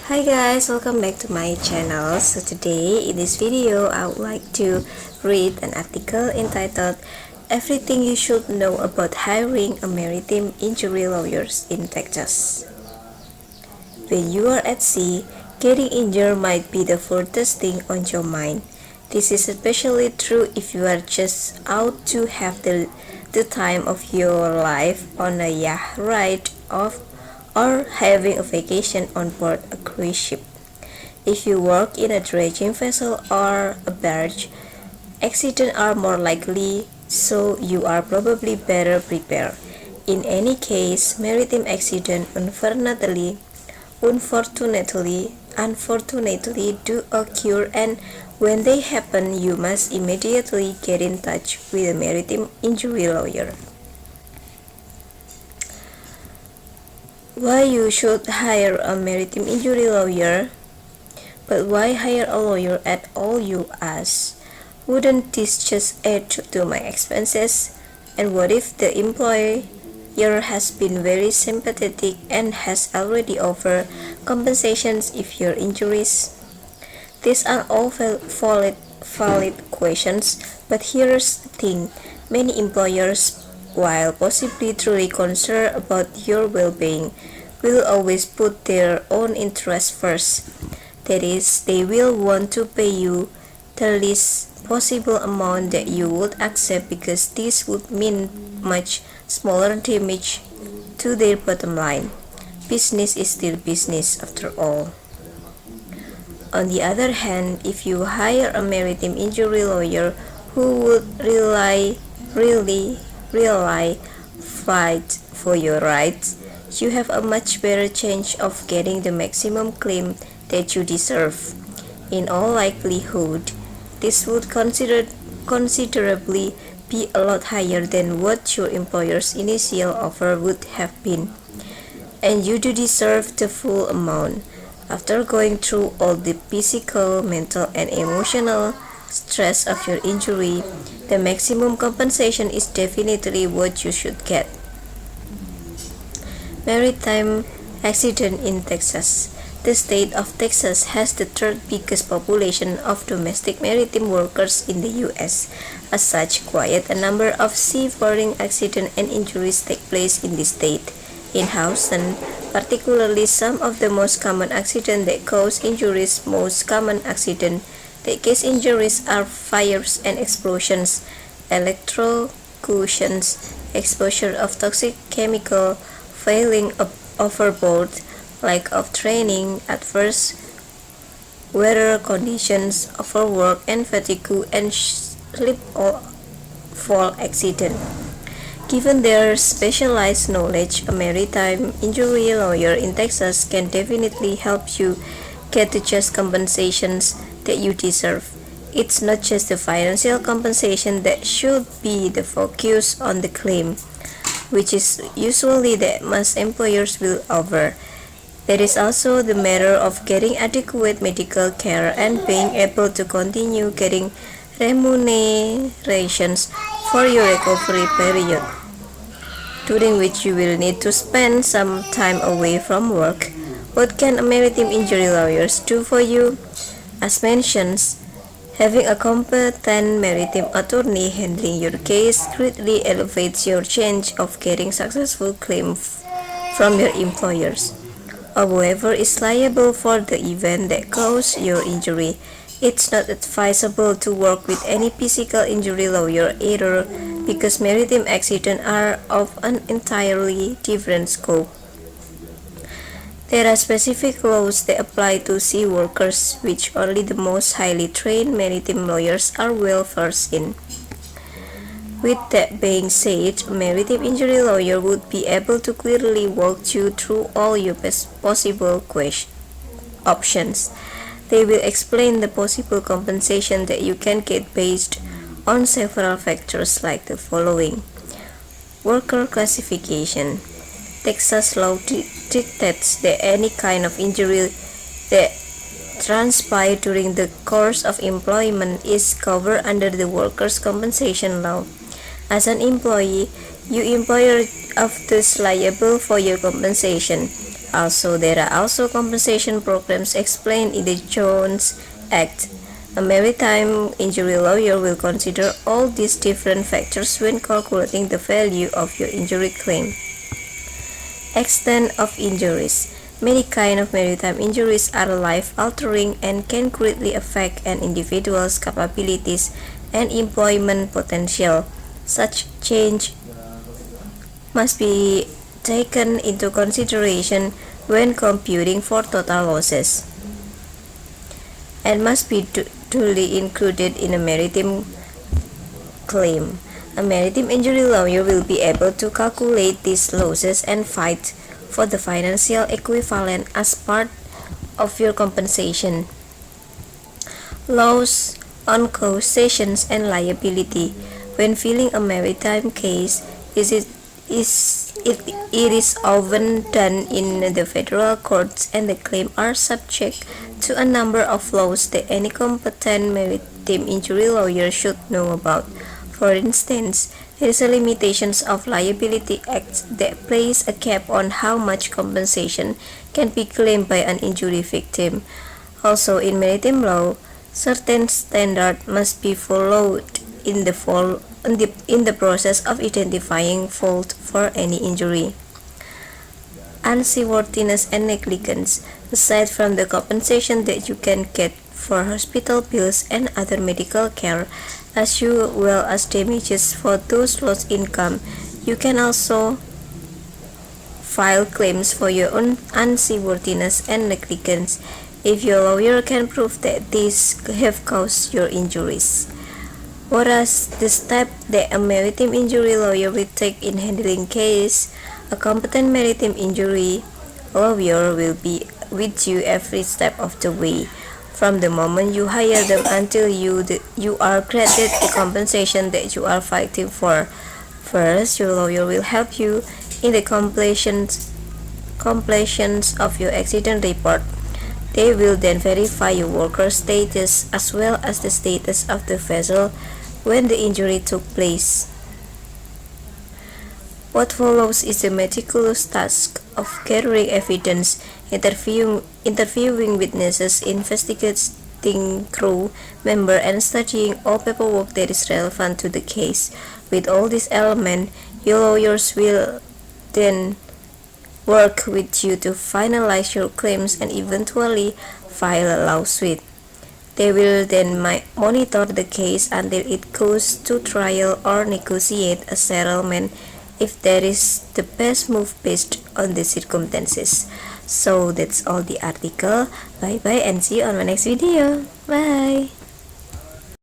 Hi guys, welcome back to my channel. So today in this video I would like to read an article entitled Everything You Should Know About Hiring a Maritime Injury Lawyers in Texas. When you are at sea, getting injured might be the furthest thing on your mind. This is especially true if you are just out to have the time of your life on a yacht ride or having a vacation on board a cruise ship. If you work in a dredging vessel or a barge, accidents are more likely, so you are probably better prepared. In any case, maritime accidents unfortunately do occur, and when they happen, you must immediately get in touch with a maritime injury lawyer. Why you should hire a maritime injury lawyer? But why hire a lawyer at all, you ask? Wouldn't this just add to my expenses? And what if the employer has been very sympathetic and has already offered compensations if your injuries? These are all valid questions, but here's the thing. Many employers, while possibly truly concerned about your well-being, will always put their own interests first. That is, they will want to pay you the least possible amount that you would accept because this would mean much smaller damage to their bottom line. Business is still business after all. On the other hand, if you hire a maritime injury lawyer who would really fight for your rights, you have a much better chance of getting the maximum claim that you deserve. In all likelihood, this would considerably be a lot higher than what your employer's initial offer would have been, and you do deserve the full amount. After going through all the physical, mental, and emotional stress of your injury, the maximum compensation is definitely what you should get. Maritime accident in Texas. The state of Texas has the third biggest population of domestic maritime workers in the U.S. As such, quite a number of seafaring accidents and injuries take place in the state. In Houston, particularly, some of the most common accidents that cause injuries are fires and explosions, electrocutions, exposure of toxic chemical, failing overboard, lack of training, adverse weather conditions, overwork and fatigue, and slip or fall accident. Given their specialized knowledge, a maritime injury lawyer in Texas can definitely help you get the just compensations that you deserve. It's not just the financial compensation that should be the focus on the claim, which is usually that most employers will offer. There is also the matter of getting adequate medical care and being able to continue getting remunerations for your recovery period, during which you will need to spend some time away from work. What can a maritime injury lawyer do for you? As mentioned, having a competent maritime attorney handling your case greatly elevates your chance of getting successful claims from your employers. Whoever is liable for the event that caused your injury, it's not advisable to work with any physical injury lawyer either, because maritime accidents are of an entirely different scope. There are specific laws that apply to sea workers, which only the most highly trained maritime lawyers are well versed in. With that being said, a maritime injury lawyer would be able to clearly walk you through all your possible options. They will explain the possible compensation that you can get based on several factors like the following. Worker classification. Texas law dictates that any kind of injury that transpires during the course of employment is covered under the workers' compensation law. As an employee, your employer is liable for your compensation. Also, there are also compensation programs explained in the Jones Act. A maritime injury lawyer will consider all these different factors when calculating the value of your injury claim. Extent of injuries. Many kinds of maritime injuries are life-altering and can greatly affect an individual's capabilities and employment potential. Such change must be taken into consideration when computing for total losses and must be duly included in a maritime claim. A maritime injury lawyer will be able to calculate these losses and fight for the financial equivalent as part of your compensation. Laws on causations and liability. When filing a maritime case, it is often done in the federal courts, and the claims are subject to a number of laws that any competent maritime injury lawyer should know about. For instance, there is a Limitations of Liability Act that places a cap on how much compensation can be claimed by an injury victim. Also, in maritime law, certain standards must be followed in the process of identifying fault for any injury. Unseaworthiness and negligence. Aside from the compensation that you can get for hospital bills and other medical care, as well as damages for those lost income, you can also file claims for your own unseaworthiness and negligence if your lawyer can prove that these have caused your injuries. What are the steps that a maritime injury lawyer will take in handling case? A competent maritime injury lawyer will be with you every step of the way, from the moment you hire them until you are granted the compensation that you are fighting for. First, your lawyer will help you in the completion of your accident report. They will then verify your worker status as well as the status of the vessel when the injury took place. What follows is the meticulous task of gathering evidence, interviewing witnesses, investigating crew members, and studying all paperwork that is relevant to the case. With all these elements, your lawyers will then work with you to finalize your claims and eventually file a lawsuit. They will then monitor the case until it goes to trial or negotiate a settlement if that is the best move based on the circumstances. So that's all the article. Bye bye and see you on my next video. Bye.